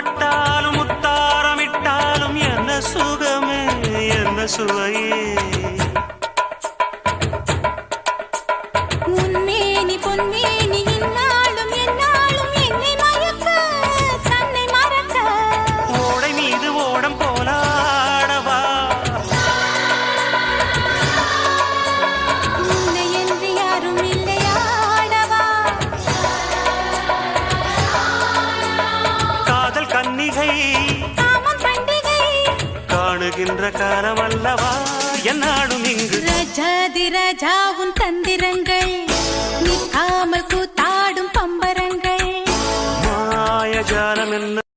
பட்டாலும் முத்தாரமிட்டாலும் என்ன சுகமே என்ன சுவையே உன்மேனி பொன்மேனி இந்நாளும் எந்நாளும் என்னை மயக்க தன்னை மறக்க ஓடை மீது ஓடம் போலாடவா உன்னை என்று யாரும் இல்லையாடவா காதல் கன்னிகை காமம் பண்டிகை காணுகின்ற காலம் அல்லவா என்னாடும் இங்கு ரஜாதி ராஜா உன் தந்திரங்கள் நிற்காமல் கூத்தாடும் பம்பரங்கள் மாயஜாலம் என்ன